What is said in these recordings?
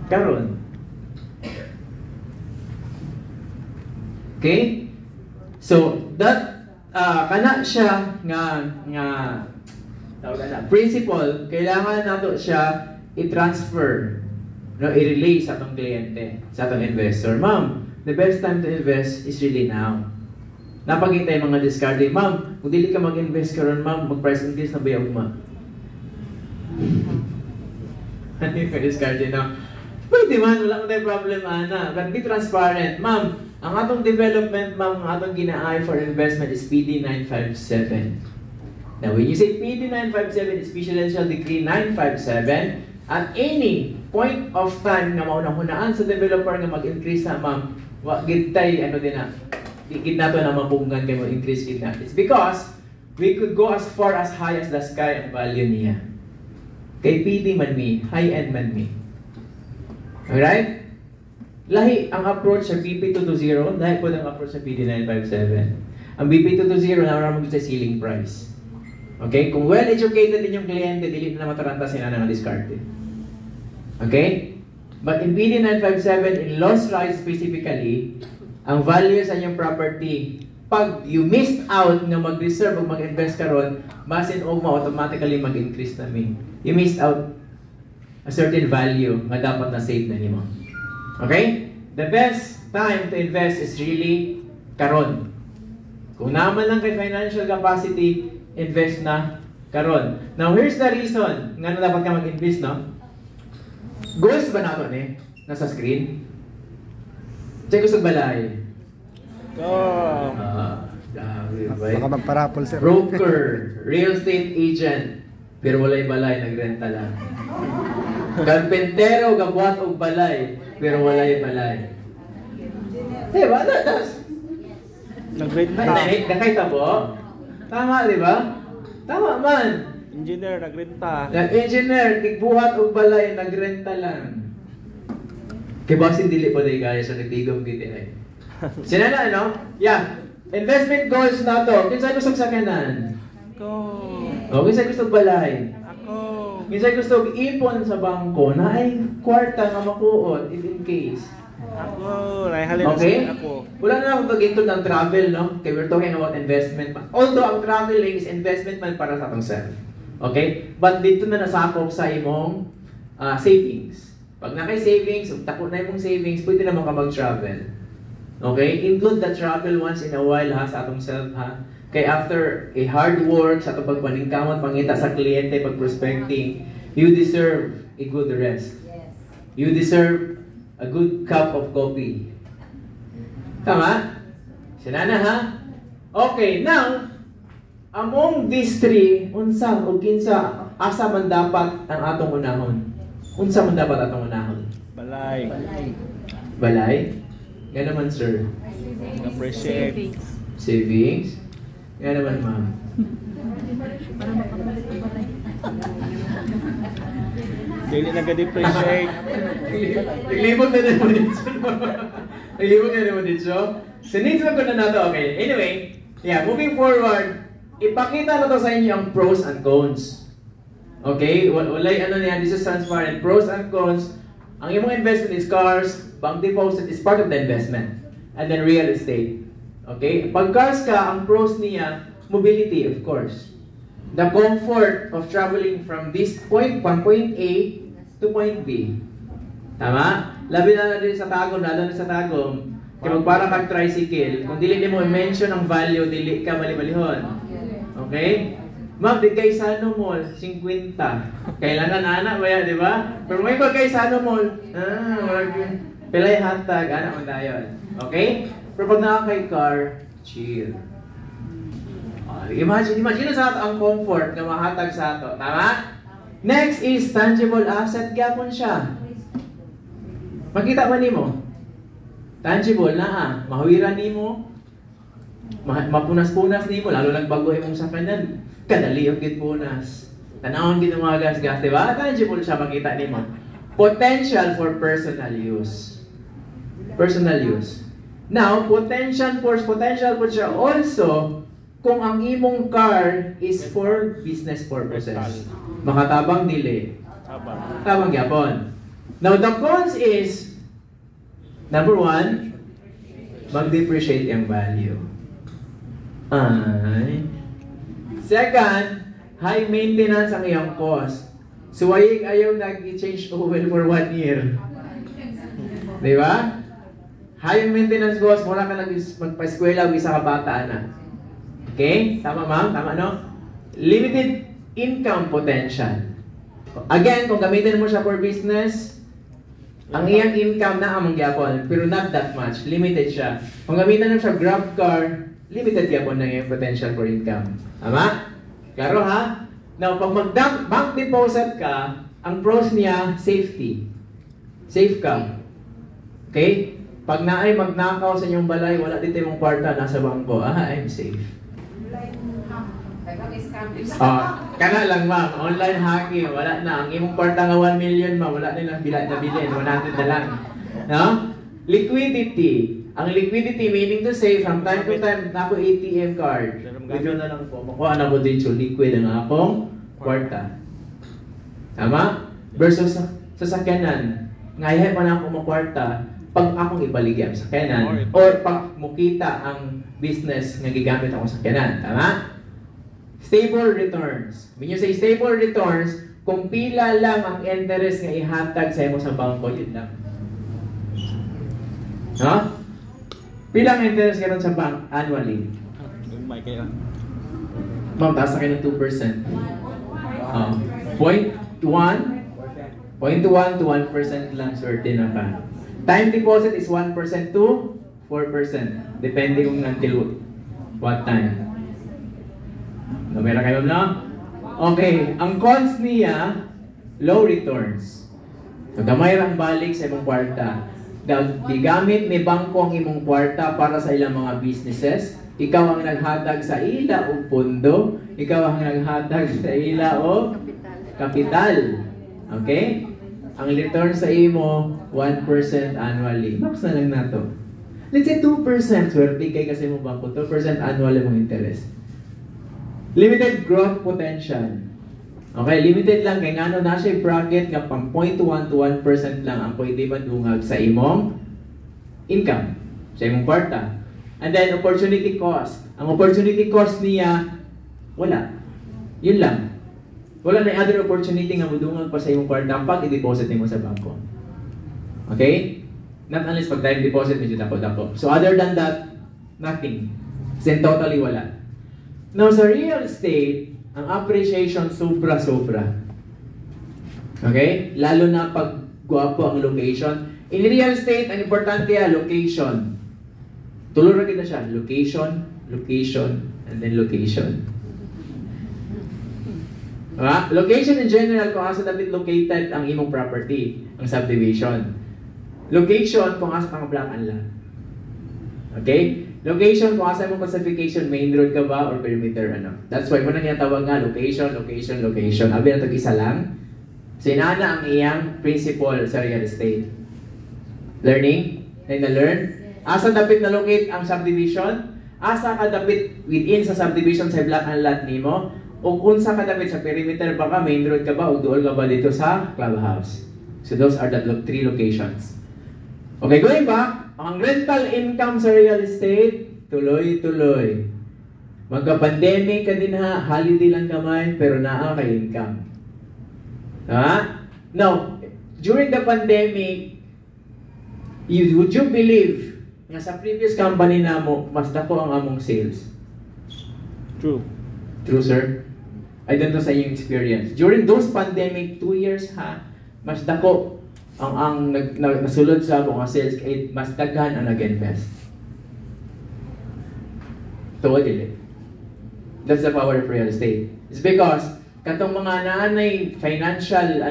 Karon. Okay? So that kana siya nga principle, kailangan nato siya i-transfer, no, i-relay sa atong kliyente, sa atong investor. Ma'am, the best time to invest is really now. Napakita yung mga discarding. Ma'am, kung dili ka mag-invest karon, ma'am, mag-price increase na ba yung ma? Ano yung discarding na? Pwede man, wala ko tayong problem, Ana. But be transparent. Ma'am, ang atong development, ma'am, ang atong gina-eye for investment is PD 957. Now, when you say PD 957 is Presidential Decree 957, at any point of time na maunang-hunaan sa developer nga mag-increase na, ma'am, gitay, ano din na, git nato na mabunggan kayo mag-increase git na. It's because we could go as far as high as the sky ang value niya. Kay PD man mi, high-end man mi. Alright? Lahi ang approach sa BP220, lahi po ang approach sa PD 957. Ang BP220 na maraming sa ceiling price. Okay? Kung well-educated din yung kliyente, dili na mataranta sila na discarded. Okay? But in PD 957, in loss rights specifically, ang value sa inyong property, pag you missed out na mag-reserve o mag-invest ka ron, masin o automatically mag-increase na mi. You missed out a certain value nga dapat na save na nimo. Okay? The best time to invest is really karon. Kung naman lang kay financial capacity, invest na karon. Now, here's the reason nga na dapat ka mag-invest, no? Goals ba nato ni? Nasa screen? Check ko sa balay. Baka magparapol, sir. Broker, real estate agent, pero walay balay, nagrenta lang. Karpentero, gabuhat og balay, pero walay balay. Eh, ba? Nagrenta. Nakita po? Tama, di ba? Tama man. Engineer, nagrenta. Engineer, tigbuhat og balay, nagrenta lang. Kaya basin dili po na kaya sa nagtigom dito ay. Sinana, ano? Yeah. Investment goals na to. Kinsa gusto sa kanan? Ako. O, kinsa gusto balay? Ako. Kinsa gusto ipon sa bangko na ay kwarta nga makuot if in case. Ako. Naihalin Okay? ako. Wala na akong pag-intod ng travel, no? Okay, we're talking about investment. Although ang traveling is investment man para sa atong self. Okay? But dito na nasakop sa imong savings. Pag na kay savings, takot na imong savings, pwede naman ka mag-travel. Okay? Include the travel once in a while ha, sa atong self ha. Kay after a hard work, sa atong pagpaningkamot, pangita sa kliyente, pag-prospecting, you deserve a good rest. You deserve a good cup of coffee. Tama? Sinana ha? Okay, now, among these three, unsa o kinsa, asa man dapat ang atong unahon? Unsa man dapat atong unahon? Balay. Balay? Nga naman, sir. Appreciate. Savings? Nga naman, ma'am. Dili nag-depreciate. Naglibot na naman dito. Naglibot na naman dito. So, needs mo ko na nato. Okay. Anyway, yeah, moving forward, ipakita na to sa inyo ang pros and cons. Okay? Walay ano niyan, this is transparent. Pros and cons. Ang imong investment is cars, bank deposit is part of the investment. And then real estate. Okay? Pag cars ka, ang pros niya, mobility, of course. The comfort of traveling from this point A to point B. Tama? Labi na din sa Tagum, lalo na sa Tagum. Kaya magpara kang tricycle, kung dili mo i-mention ang value, dili ka mali-malihon. Okay? Ma'am, di kay Sano Mall, 50. Kailangan anak ba yan, di ba? Pero may pag kay Sano Mall, pilay hatag, anak mo dayon. Okay? Pero pag nakakay car, chill. Imagine sa ato ang comfort na mahatag sa ato. Tama? Next is tangible asset. Gyapon siya. Makita ba nimo? Tangible na ha. Mahawiran nimo. Mapunas-punas nimo. Lalo lang bago imong sakyanan. Kadali yung punas. Tanawon gid mga gas-gas, di ba? Tangible siya makita nimo. Potential for personal use. Personal use. Now, potential po siya also kung ang imong car is for business purposes. Makatabang dili. Tabang gyapon. Now, the cons is, number one, mag-depreciate yung value. Second, high maintenance ang iyong cost. So, ayaw nag-change oil for 1 year. Di ba? High maintenance cost, mura ka magpa-eskwela o isa ka bata na. Okay? Tama ma'am? Tama no? Limited income potential. Again, kung gamitin mo siya for business, ang iyang income na amang gyapon, pero not that much. Limited siya. Kung gamitin mo siya grab car, limited gyapon na iyang potential for income. Tama? Klaro ha? Now, pag mag-bank deposit ka, ang pros niya, safety. Safe ka. Okay? Pag naay magnakaw sa inyong balay, wala dito yung kwarta, nasa bangko. I'm safe. Kana lang ma'am, online hacking, wala na. Ang imong kwarta nga 1 million ma'am, wala nilang bilat na bilhin, 100 na lang. No? Liquidity. Ang liquidity meaning to say, from time to time, nako ATM card. Withdraw na lang po. Makuha na ko dito liquid ang akong kwarta. Tama? Versus sa sakyanan, ngayon pa na ako makwarta, pag akong ibaligyan sa sakyanan, or pag mukita ang business nga gigamit ako sa sakyanan. Tama? Stable returns. When you say stable returns, kung pila lang ang interest nga ihatag sa imo sa bangko, yun lang. No? Pila ang interest karon sa bank annually? Ma'am, taas na kayo ng 2%. 0.1 to 1% lang swerte na ka. Time deposit is 1% to 4%. Depende kung until what time. Numera kayo na? Okay, ang cons niya, low returns. So, gamay rang balik sa imong kwarta. Gigamit ni bangko ang imong kwarta para sa ilang mga businesses. Ikaw ang naghatag sa ila o pondo. Ikaw ang naghatag sa ila o kapital. Okay? Ang return sa imo, 1% annually. Max na lang na to. Let's say 2%. Swerte kay kasi mo bangko. 2% annually mong interest. Limited growth potential. Okay, limited lang kay ngano na siya bracket nga pang 0.1 to 1% lang ang pwede madungag sa imong income, sa imong kwarta. And then opportunity cost. Ang opportunity cost niya wala. Yun lang. Wala na other opportunity nga madungag pa sa imong kwarta pag i-deposit nimo sa bangko. Okay? Not unless pag time deposit medyo dako-dako. So other than that, nothing. Then totally wala. Now, sa real estate, ang appreciation sobra-sobra. Okay? Lalo na pag guwapo ang location. In real estate, ang importante location. Tuloy rin na siya. Location, location, and then location. Location in general, kung asa dapat located ang imong property, ang subdivision. Location, kung asa pang block and lot. Okay? Location, kung asa mong classification, main road ka ba or perimeter, ano. That's why mo na niya tawag nga, location, location, location. Abi na ito isa lang. So, inaana ang iyang principle sa real estate. Learning? Na-learn? Asa dapat na-locate ang subdivision? Asa ka dapat within sa subdivision sa block and lot nimo? O kung sa ka dapat sa perimeter ba ka, main road ka ba, o doon ka ba dito sa clubhouse? So, those are the 3 locations. Okay, going back. Ang rental income sa real estate, tuloy-tuloy. Magka-pandemic ka din ha, holiday lang kamay, pero naa kay income. Now, during the pandemic, would you believe nga sa previous company na mo, mas dako ang among sales? True. True, sir? I don't know sa inyong experience. During those pandemic, 2 years ha, mas dako ang nasulod sa mga sales kay mas daghan ang nag-invest. Tuwa dili. That's the power of real estate. It's because katong mga naanay financial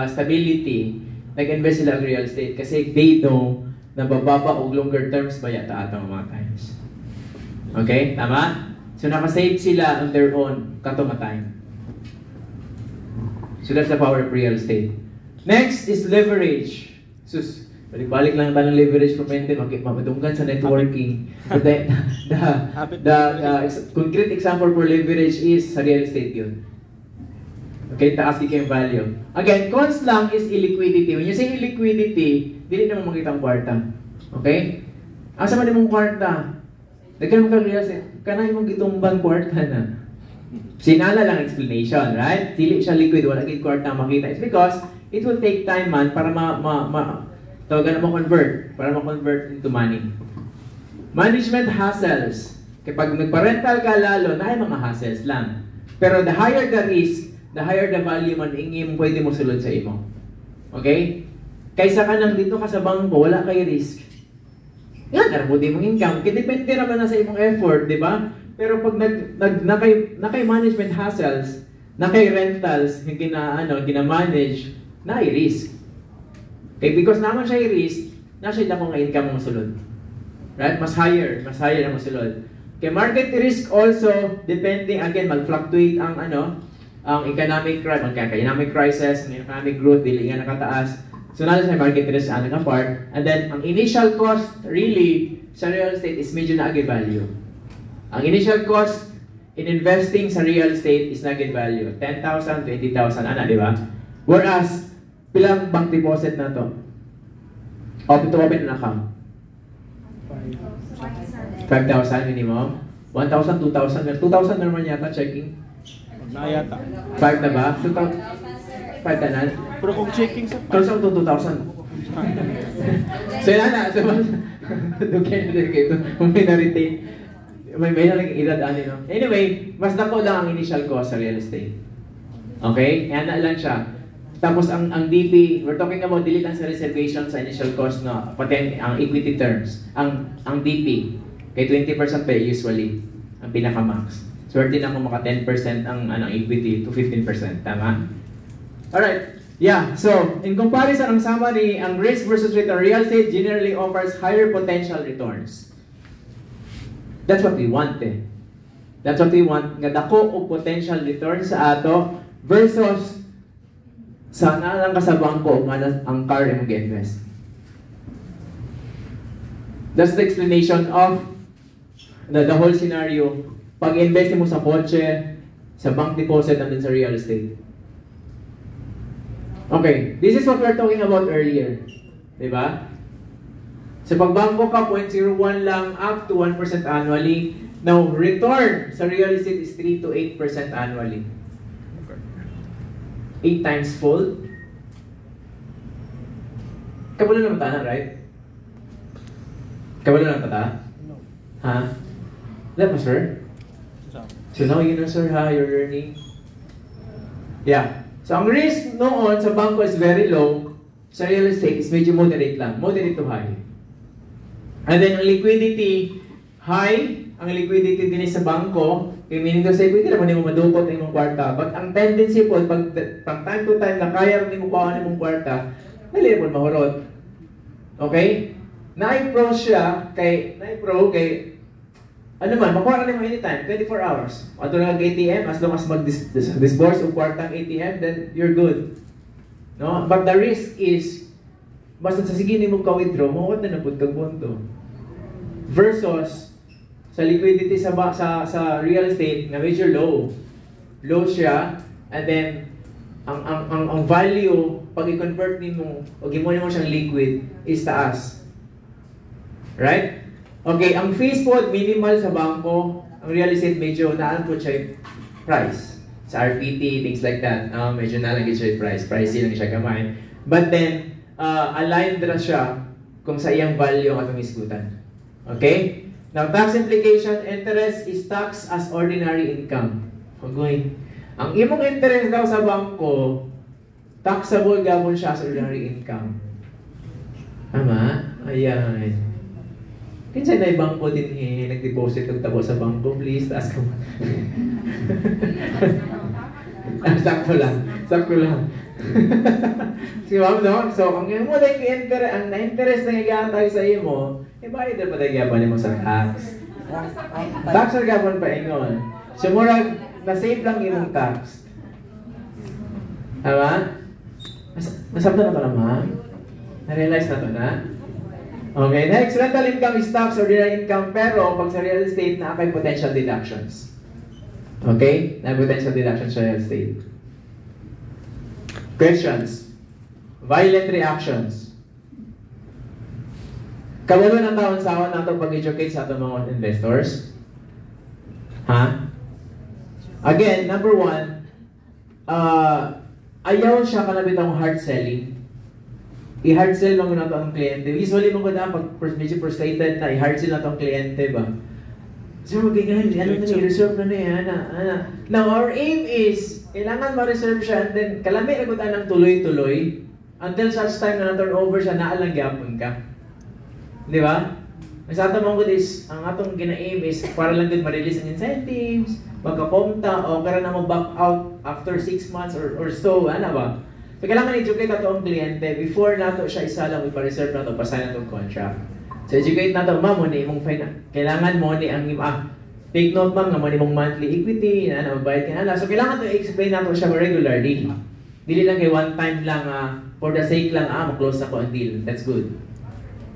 stability, nag-invest sila sa real estate kasi they know na bababa o longer terms ba yata atong mga times. Okay? Tama? So nakasave sila on their own katong time. So that's the power of real estate. Next is leverage. Sus, balik-balik lang tayo ng leverage pumente, mamadunggan sa networking. The concrete example for leverage is sa real estate yun. Okay, taas di kayong value. Again, cons lang is illiquidity. When you say illiquidity, dili naman makita ang kwarta. Okay? Asa man imong kwarta? Daghan mo real estate, kanay mong gitumbang kwarta na. Sinala lang explanation, right? Dili siya liquid, wala gid kwarta makita. It's because it will take time man para tawagan na ma-convert, para ma-convert into money. Management hassles. Kapag nagpa-rental ka lalo, na ay mga hassles lang. Pero the higher the risk, the higher the value man ingim pwede mo sulod sa imo. Okay? Kaysa ka nang dito ka sa bangko, wala kay risk. Yan, narabuti mong income. Kaya depende naman na sa imong effort, di ba? Pero pag nakay management hassles, nakay rentals, gina-manage, na i-risk. Okay, because naman siya i-risk, na siya akong income mo sulod. Right? Mas higher na mo sulod. Okay, market risk also, depending, again, mag-fluctuate ang economic crisis, ang economic growth, dili nga nakataas. So, nala siya market risk ang part. And then, ang initial cost, really, sa real estate is medyo na-agi value. Ang initial cost in investing sa real estate is na-agi value. 10,000, 20,000, di ba? Whereas, pilang bank deposit na to? Open an account. 5,000 minimum. 1,000, 2,000. 2,000 naman yata checking. Na yata. 5 na ba? 5 tanan? Pero kung checking sa... Pero sa 2,000. So yan na. So, dugay na kayo. Kung may na-retain. May nalang edad no? Anyway, mas dako lang ang initial cost sa real estate. Okay? Yan na lang siya. Tapos ang DP, we're talking about dili lang sa reservation sa initial cost, no? Pati ang equity terms. Ang DP, kay 20% pa usually, ang pinaka-max. Swerte na kung maka 10% ang equity to 15%. Tama? Alright. Yeah, so, in comparison, ang summary, ang risk versus return, real estate generally offers higher potential returns. That's what we want, eh. That's what we want. Nga dako o potential returns sa ato versus sa nalang ka sa bangko ang car yung mag-invest. That's the explanation of the whole scenario. Pag-invest mo sa kotse, sa bank deposit, and then sa real estate. Okay, this is what we're talking about earlier. Diba? Sa pagbangko ka, 0.01 lang up to 1% annually. Now, return sa real estate is 3 to 8% annually. 8 times fold. Kabalo naman tanan, right? Kabalo naman tata? No. Ha? That was sir? So now you know, sir, ha? You're learning. Yeah. So ang risk noon sa bangko is very low. Sa real estate is medyo moderate lang. Moderate to high. And then ang liquidity, high. Ang liquidity din sa bangko, meaning to say, pwede naman mo madukot ng mong kwarta. But ang tendency po, pag time to time na kaya rin mo kuhaan ng mong kwarta, dali mo mahurot. Okay? Na-pro siya, kay ano man, makuha ka mo anytime, 24 hours. Ato lang ATM, as long as mag-disburse o kwartang ATM, then you're good. No? But the risk is, basta sa sige mo ka-withdraw, mawat na napod kang punto. Versus, sa liquidity sa real estate na medyo low. Low siya, and then ang value pag i-convert nimo o gimon mo siyang liquid is taas. Right? Okay, ang fees po minimal sa bangko, ang real estate medyo naan po siya price. Sa RPT, things like that. Medyo nalagay siya price. Pricey lang siya kamay. But then, aligned na siya kung sa iyang value ang atong isgutan. Okay? Now, tax implication, interest is taxed as ordinary income. Okay. Ang imong interest daw sa bangko, taxable gabon siya as ordinary income. Tama? Ayan. Kinsa na bangko din nag-deposit ng tabo sa bangko, please, taas ka mo. Sakto lang. Si ma'am, no? So, ang imo ang na-interest na igatay sa imo, bayad na pa tayo mo sa tax. Tax na gapon pa ingon. So, murag, na-save lang imong tax. Tama? Nasabda na ito naman? Na-realize na ito na? Okay, next, rental income is tax ordinary income, pero pag sa real estate, na-akay potential deductions. Okay? Na potential deductions sa real estate. Questions? Violent reactions? Kabalo ng taon sa awan nato pag-educate sa atong mga investors? Ha? Again, number one, ayaw siya kalabit ang hard selling. I-hard sell lang nato ang kliyente. Usually, mga na, pag medyo frustrated na, i-hard sell nato ang kliyente ba? So, magiging, ano na i-reserve na yan, ana. Now, our aim is, kailangan ma-reserve siya, and then, kalami nagutan ng tuloy-tuloy, until such time na na-turn over siya, naalang gyapon ka. Di ba? Sa atong mga is, ang atong gina-aim is, para lang din ma-release ang incentives, magkakomta, o kaya na mag-back out after 6 months or so, ano ba? So, kailangan educate nato ang kliyente before nato siya isa lang ipa-reserve nato, pasign nato contract. So, educate nato, ma'am, mo ni imong kailangan mo ni ang take note, ma'am, nga mo ni imong monthly equity, magbayad ka na. So, kailangan to explain nato siya regularly. Dili lang kay one time lang, for the sake lang, mag-close ako ang deal. That's good.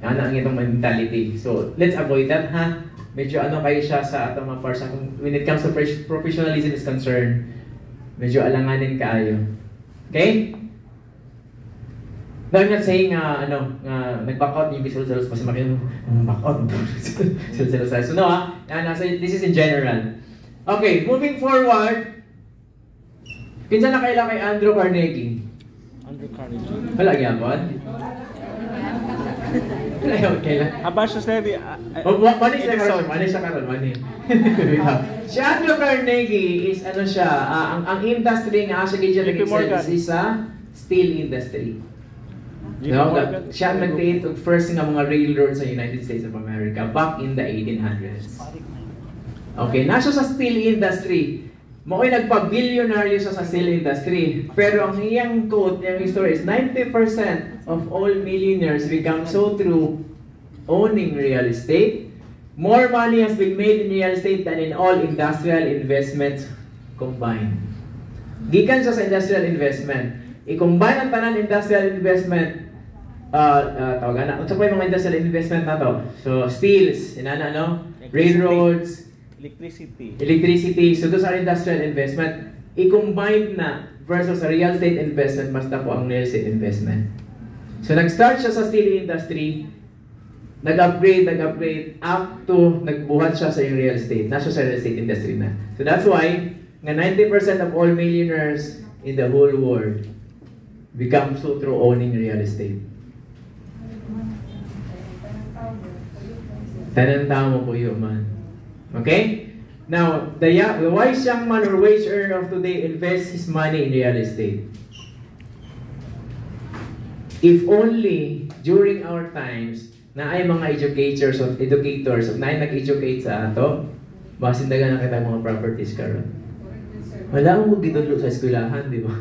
Yan ang itong mentality. So, let's avoid that, ha? Medyo kayo siya sa atong mga parsa. When it comes to professionalism is concerned, medyo alanganin kaayo. Okay? Now, I'm not saying, nag-back out yung visual kasi makinig, back out. So, no, so this is in general. Okay, moving forward. Kinsa na kaila kay Andrew Carnegie? Andrew Carnegie. Wala gyapon? Abasha Sevi. Mani siya karon. Si Andrew Carnegie is siya, ang industry nga siya gidya is sa steel industry. Siya nag-create ang first nga mga railroads sa United States of America back in the 1800s. Okay, nasa sa steel industry. Mao'y nagpa-billionaryo siya sa steel industry. Pero ang iyang quote, yung story is 90% of all millionaires become so through owning real estate. More money has been made in real estate than in all industrial investments combined. Gikan siya sa industrial investment. I-combine ang tanan industrial investment, tawagan na. Unsa pa yung mga industrial investment na to? So, steels, railroads, electricity. So, those are industrial investment. I-combine na versus a real estate investment, basta po ang real estate investment. So, nag-start siya sa steel industry, nag-upgrade up to nagbuhat siya sa yung real estate. Nasa sa real estate industry na. So, that's why, nga 90% of all millionaires in the whole world become so through owning real estate. Tanang tao mo po yun, man. Okay? Now, the wise young man or wage earner of today invests his money in real estate. If only during our times na ay mga educators of na ay nag-educate sa ato, masindagan na kita mga properties karon. Wala mo gitudlo sa eskwelahan, di ba?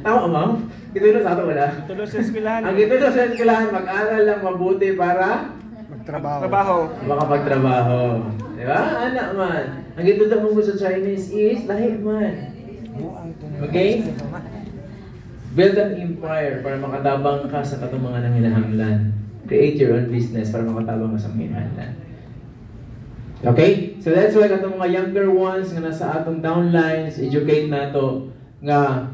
Tama, ma'am? Gitudlo sa ato, wala? Gitudlo sa eskwelahan. Ang gitudlo sa eskwelahan, mag-aral lang mabuti para magtrabaho. Makapagtrabaho. Di ba? Anak man. Ang gitudlo mo sa Chinese is lahi man. Okay? Build an empire para makatabang ka sa katong mga nanginahanglan. Create your own business para makatabang ka sa nanginahanglan. Okay? So that's why katong mga younger ones nga nasa atong downlines, educate nato nga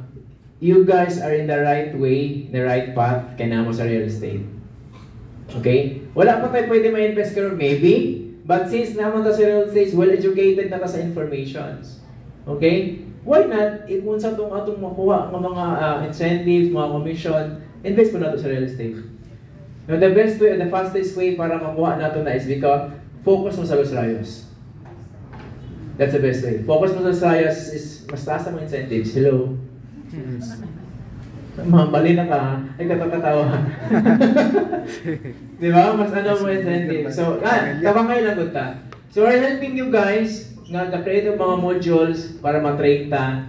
you guys are in the right way, the right path kay namo sa real estate. Okay? Wala pa tayo pwede ma-invest karon maybe, but since naman ta sa real estate, well educated na ta sa informations. Okay? Why not, kung sa atong makuha ng mga incentives, mga commission, invest po nato sa real estate. Now, the best way, the fastest way para makuha nato na is because focus mo sa Los Rayos. That's the best way. Focus mo sa Los Rayos is mas taas ang incentives. Hello? Mabali na ka, ay katakatawa. Di ba? Mas mo incentive. So, kabangay lang ko ta. So, we're helping you guys nga na-create yung mga modules para ma-train ta.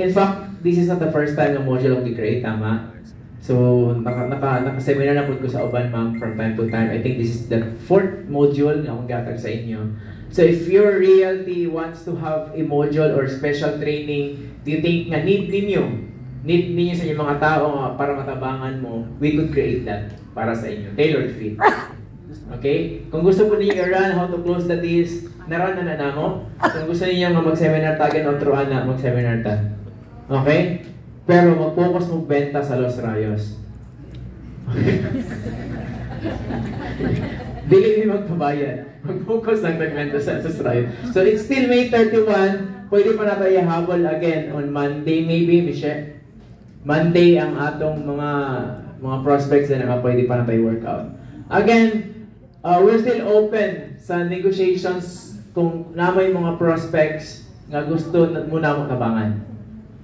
In fact, this is not the first time na module ang i-create, tama? So, naka-seminar na po ko sa uban, ma'am, from time to time. I think this is the 4th module na akong gatag sa inyo. So, if your realty wants to have a module or special training, do you think nga need ninyo sa inyong mga tao para matabangan mo, we could create that para sa inyo. Tailored fit. Okay? Kung gusto po ninyo i-run how to close the deals, na-run na namo. Kung gusto niyo mag-seminar tagan o truan na mag-seminar ta. Okay? Pero mag-focus mo benta sa Los Rayos. Dili ni magpabayad. Mag-focus lang nagbenta sa Los Rayos. So it's still May 31. Pwede pa na tayo habol again on Monday maybe, Michelle. Monday ang atong mga prospects na pwede pa na tayo workout. Again, we're still open sa negotiations kung namay mga prospects nga gusto muna mo tabangan.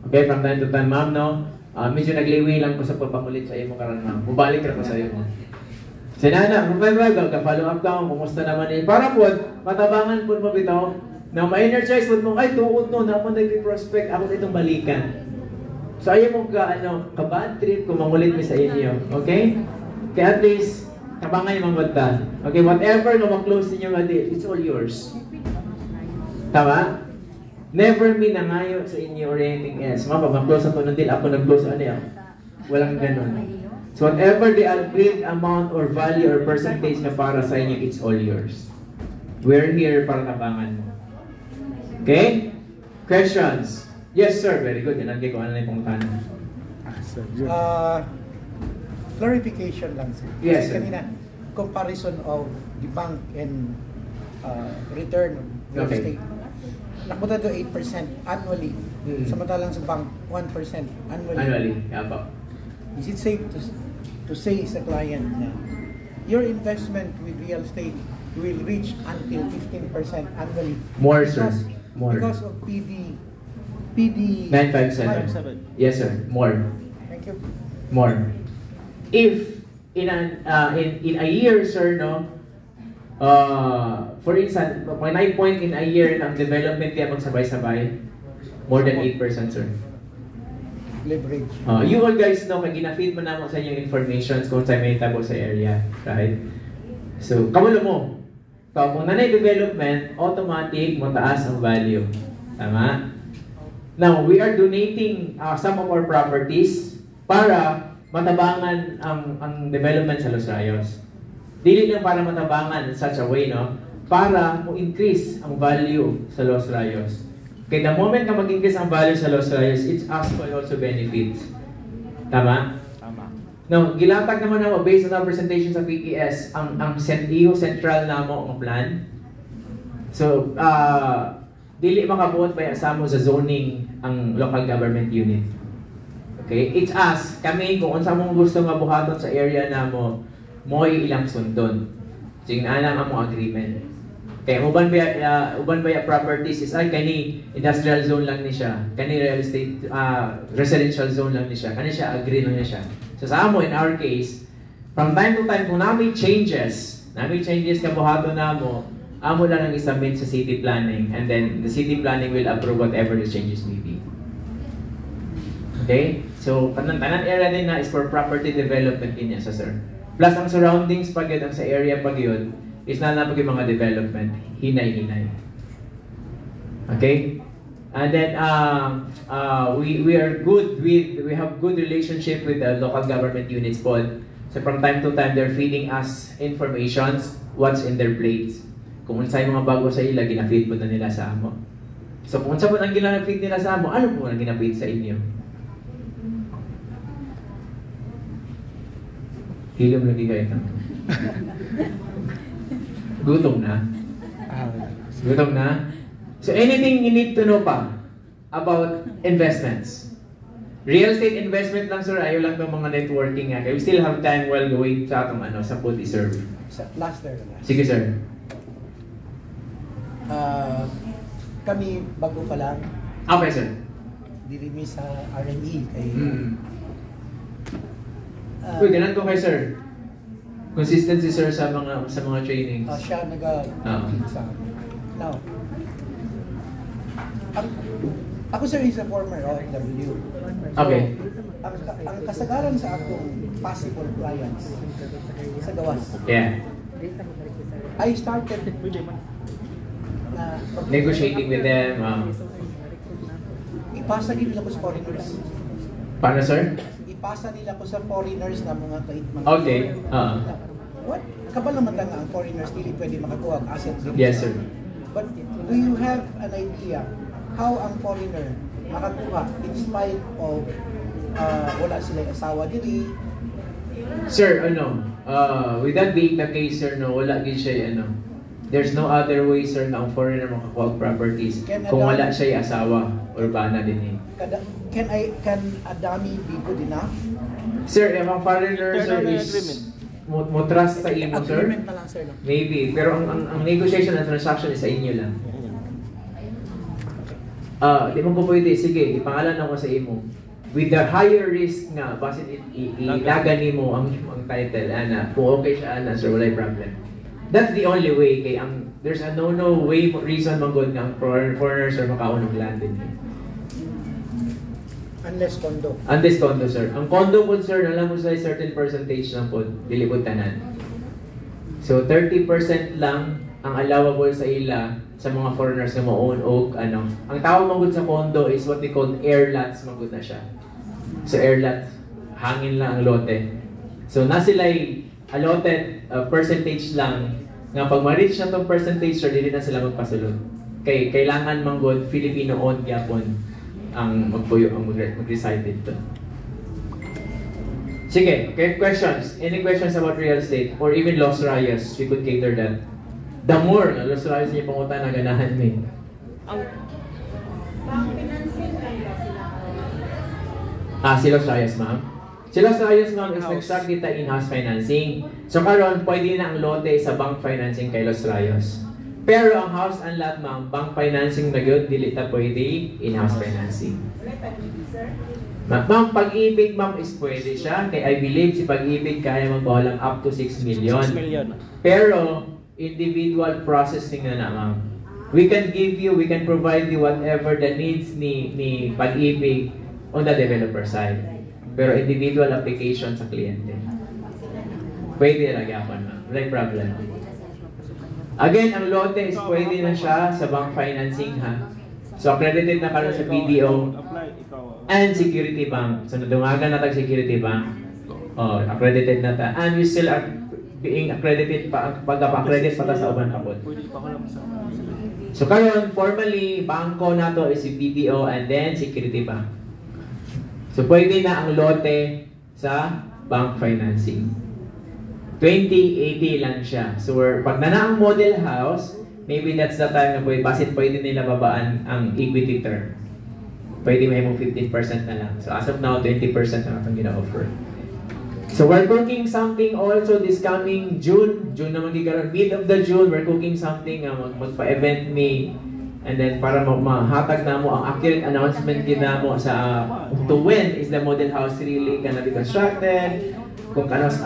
Okay, from time to time, ma'am, no? Medyo nagliwi lang ko sa pagpakulit sa iyo mo karon, ma'am. Mubalik ra ko sa iyo mo. Sinana, follow up ka, kumusta naman eh. Para po, matabangan po mo bitaw, na ma-energize po mo, ay, tuod no, naman nag-prospect, ako na itong balikan. So, ayaw mo ka bad trip kung mangulit mo sa inyo. Okay? Kaya at least, tabangan yung mga bata. Okay, whatever na mag-close ninyo nga deal, it's all yours. Tama? Never me nangayo sa inyo or anything else. Pag mag-close ako ng deal, ako nag-close ano yan. Walang ganun. So whatever the agreed amount or value or percentage na para sa inyo, it's all yours. We're here para tabangan mo. Okay? Questions? Yes, sir. Very good. Nandiyan ko ano na yung tanong. Clarification lang, sir. Yes, Kasi sir. kanina, comparison of the bank and return of real Okay. estate. Napunta to 8% annually. Samantalang sa bank, 1% annually. Annually. Yeah, po. Is it safe to say sa client na your investment with real estate will reach until 15% annually? More, sir. More. Because of PD 957. Yes, sir. More. Thank you. More. If in a year, sir, no, for instance, may 9 point in a year ng development niya magsabay-sabay, more than 8%, sir. Leverage. You all guys know, kaya gina-feed mo naman sa inyong information kung saan may tabo sa area, right? So, kamulo mo. So, kung nanay development, automatic, mataas ang value. Tama? Now, we are donating some of our properties para matabangan ang development sa Los Rayos. Dili lang para matabangan in such a way, no? Para mo-increase ang value sa Los Rayos. Okay, the moment na mag-increase ang value sa Los Rayos, it's us will also benefits. Tama? Tama. No, gilatag naman ako based on our presentation sa PTS, ang iyo central namo ang plan. So, dili makabuot pa sa mo sa zoning ang local government unit. Okay, it's us, kami kung unsa mong gusto nga buhaton sa area namo, mo'y ilang sundon. Sing ana ang among agreement. Kaya uban ba properties is ay kani industrial zone lang ni siya, kani real estate residential zone lang ni siya, kani siya agree lang ni siya. So sa amo in our case, from time to time kung nami changes ka buhaton namo, amo lang ang isubmit sa city planning and then the city planning will approve whatever the changes may be. Okay? So tanan area din na is for property development din niya sa sir. Plus ang surroundings pag yun, ang sa area pag yun, is na yung mga development, hinay-hinay. Okay? And then, we are good with, we have good relationship with the local government units po. So from time to time, they're feeding us informations, what's in their plates. Kung unsay mga bago sa ila, ginafeed po na nila sa amo. So kung unsa po ang ginafeed nila sa amo, ano po ang ginafeed sa inyo? Hilom lagi kayo ito. Gutom na? Gutom na? So anything you need to know pa about investments? Real estate investment lang sir, ayaw lang itong mga networking nga. We still have time while going sa atong sa food i-serve. Last there. Sige sir. Kami bago pa lang. Okay sir. Dirimi sa R&E kay Uy, ganun ko kay sir. Consistency sir sa mga trainings. siya sa now. Ako sir is a former OFW. Okay. Ang kasagaran sa akong possible clients sa gawas. Yeah. I started na Negotiating with them. ipasa din nila ko sa foreigners. Paano sir? Ipasa nila ko sa foreigners na mga Okay. What? Kabal naman lang ang foreigners dili pwede makakuha ang asset dito. Yes sir. But do you have an idea how ang foreigner makakuha in spite of wala sila asawa diri. Sir, with that being the case, sir, no, wala gid siya, there's no other way, sir, na ang foreigner makakuha og properties kung wala siya asawa or bana din Can Adami be good enough? Sir, if ang foreigner, sir, is mo trust sa imo, sir? Agreement na lang, sir. No? Maybe, pero ang negotiation and transaction is sa inyo lang. Di mo ko pwede, sige, ipangalan ako sa imo. With the higher risk nga, basit ilagani mo ang title, ana, kung okay siya, ana, sir, walay problem. That's the only way, kay there's a no way, reason manggod nga ang foreigners or makaunong land din. Unless condo. Unless condo, sir. Ang condo po, sir, alam mo sa certain percentage lang po, dili po tanan. So, 30% lang ang allowable sa ila sa mga foreigners na mo-own o Ang tawag magud sa condo is what we call air lots, magud na siya. So, air lots, hangin lang ang lote. So, na sila'y allotted percentage lang nga pag ma-reach na itong percentage, sir, dili na sila magpasulod. Kailangan manggod Filipino-owned gyapon ang magpuyo ang mag-reside dito. Sige, okay, questions? Any questions about real estate or even Los Rayas? We could cater that. The more na Los Rayas niya pangutan na ganahan mo. Si Los Rayas, ma'am. Si Los Rayas, ma'am, is nag-start kita in-house financing. So karon pwede na ang lote sa bank financing kay Los Rayas. Pero ang house and lot, ma'am, bank financing na yun, dili ta pwede in-house financing. Ma'am, Pag-ibig, ma'am, is pwede siya. Kaya I believe si Pag-ibig kaya magbawalang up to 6 million. 6 million. Pero, individual processing na ma'am. We can provide you whatever the needs ni Pag-ibig on the developer side. Pero individual application sa kliyente. Pwede na gyapon, ma'am. Wala problem. Again, ang lote is pwede na siya sa bank financing, ha? So, accredited na karon sa BDO and security bank. So, nadungagan na tag security bank. Accredited na ta. And we still are being accredited pag-accredit pa ta sa uban kapot. So, karon formally, bangko na to is si BDO and then security bank. So, pwede na ang lote sa bank financing. 2080 lang siya. So, pag na ang model house, maybe that's the time na pwede nila babaan ang equity term. Pwede may mong 15% na lang. So, as of now, 20% na itong gina-offer. So, we're cooking something also this coming June. June naman di karon, mid of the June, we're cooking something, magpa-event me. And then, para mahatag na mo ang accurate announcement din na mo sa to when is the model house really gonna be constructed, kung kanos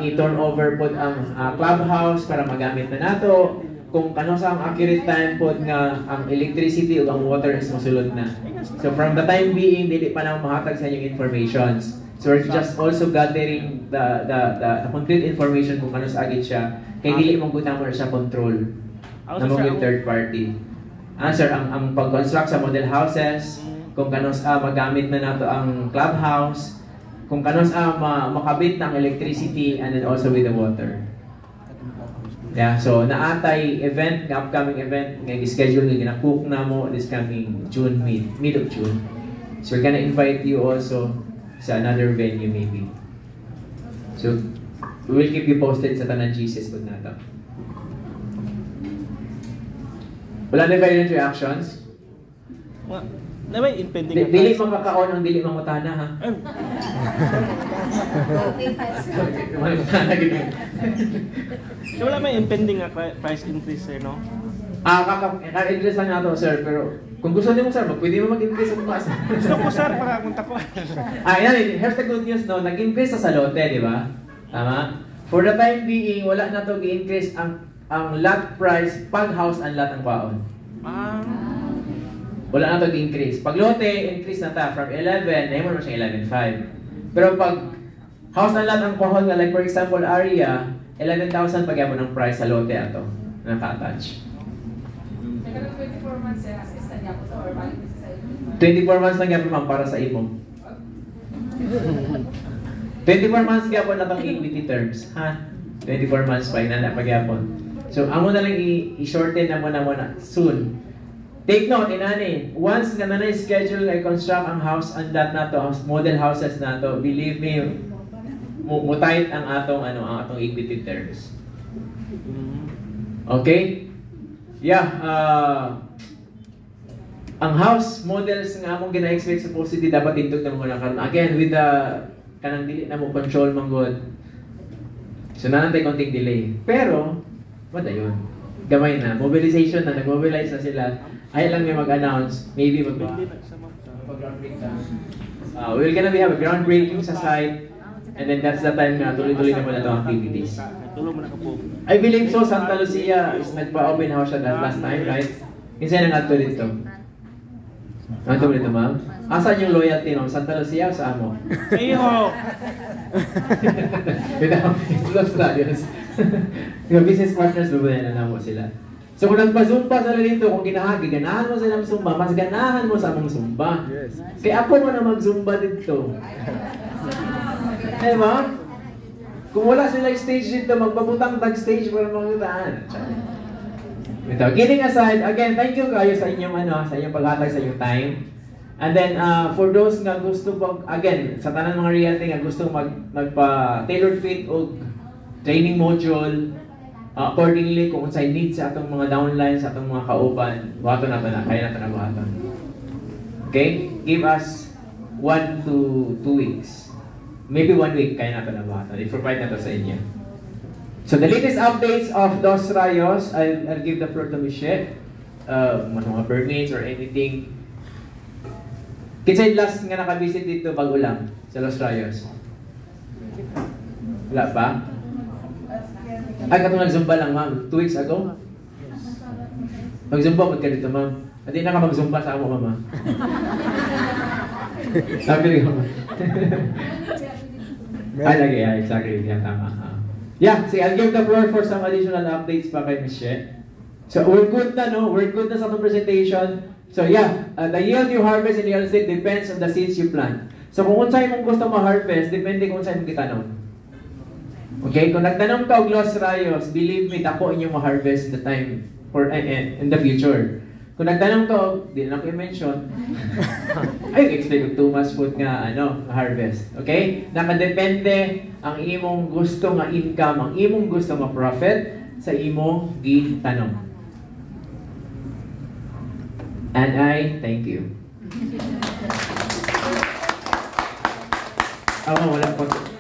i-turn over po ang clubhouse para magamit na nato, kung kanos ang accurate time po nga ang electricity o ang water is masulod na. So from the time being, dili pa lang mahatag sa inyong informations. So we're just also gathering the complete information kung kanos agit siya, kay dili mong gutang mo na siya control na mga third party. Answer, ang pag-construct sa model houses, kung kanos magamit na nato ang clubhouse, kung kanos makabit ng electricity and then also with the water. Yeah, so naatay event, upcoming event, nga schedule nga gina-cook na mo this coming June, mid of June. So we're gonna invite you also sa another venue maybe. So we will keep you posted sa Tanan Jesus pag nato. Wala na violent reactions? Na may impending na Dili makakaon ang dili mangutana, ha? So wala may impending na price increase, sir, no? Kaka-increase lang nato, sir, pero kung gusto niyo, sir, pwede mo mag-increase sa taas. Gusto ko, sir, para kunta ko. Yan, here's the good news, no? Nag-increase sa lote, di ba? Tama? For the time being, wala na to i-increase ang lot price pag house and lot ang kwaon. Wala na to i-increase. Pag lote, increase na ta from 11, nahin mo siya 11.5. Pero pag house and lot ang kwaon, like for example, area, 11,000 pag-yapon ng price sa lote ato. Naka-attach. 24 months eh, assistant niya po sa urban. 24 months lang yapon, ma'am, para sa imo. 24 months yapon na itong equity terms. Ha? 24 months pa, inala pag-yapon. So, amo na lang i-shorten na muna soon. take note, inani, once nga na schedule ay construct ang house and lot na to, model houses na to, believe me, mutayit ang atong equity terms. Okay? Yeah, ang house models nga among gina-expect supposedly dapat tindog na mga karon. Again, with the kanang dili na mo control manggod. So nanantay konting delay. Pero, madayon. Gamay na. Mobilization na. Nag-mobilize na sila. Ay lang may mag-announce. Maybe mag-groundbreak na. We're gonna have a groundbreaking sa site. And then that's the time na tuloy-tuloy naman na itong activities. I believe so, Santa Lucia is nagpa-open house siya that last time, right? Kinsa na nga dito? Ano dito, ma'am? Asan yung loyalty, ma'am? Santa Lucia o sa amo? Sa iyo! Los Radios. Yung business partners, babayan na mo sila. So kung nagpa-zumba sila dito, kung ganahan mo sila mag-zumba, mas ganahan mo sa among zumba. Kaya ako mo na mag-zumba dito. Diba? Kung wala sila stage dito, magpaputang tag-stage para makitaan. Ito, kidding aside, again, thank you kayo sa inyong sa inyong paghatag sa inyong time. And then, for those nga gusto again, sa tanan mga realty nga gusto magpa-tailored fit o training module, accordingly, kung unsay need sa atong mga downlines, sa atong mga kauban, buhaton nato na, kaya nato na buhaton. Okay? Give us 1 to 2 weeks. Maybe 1 week, kaya nato na buhaton. I-provide nato sa inyo. So the latest updates of Dos Rayos, I'll give the floor to Michelle. Mga permits or anything. Kinsay last nga nakabisit dito bago lang sa Los Rayos? Wala pa? Ay, katong nag-zumba lang, ma'am. 2 weeks ago? Mag-zumba ka dito, ma'am. Hindi na ka mag-zumba sa amo, mama. Sabi ko, ma'am. Ay, lagi. Exactly. Yeah, tama. Yeah, see, I'll give the floor for some additional updates pa kay Michelle. So, we're good na, no? We're good na sa atong presentation. So, yeah, the yield you harvest in real estate depends on the seeds you plant. So, kung unsay mong gusto ma-harvest, depende kung unsay mong gitanong. Okay, kung nagtanong ka og Los Rayos, believe me, dako inyong ma-harvest the time for in the future. Kung nagtanong ka og, di na ko i-mention, ay, expect 2 months food nga, harvest. Okay? Nakadepende ang imong gusto nga income, ang imong gusto nga profit sa imong gitanong. And I thank you. Wala pa.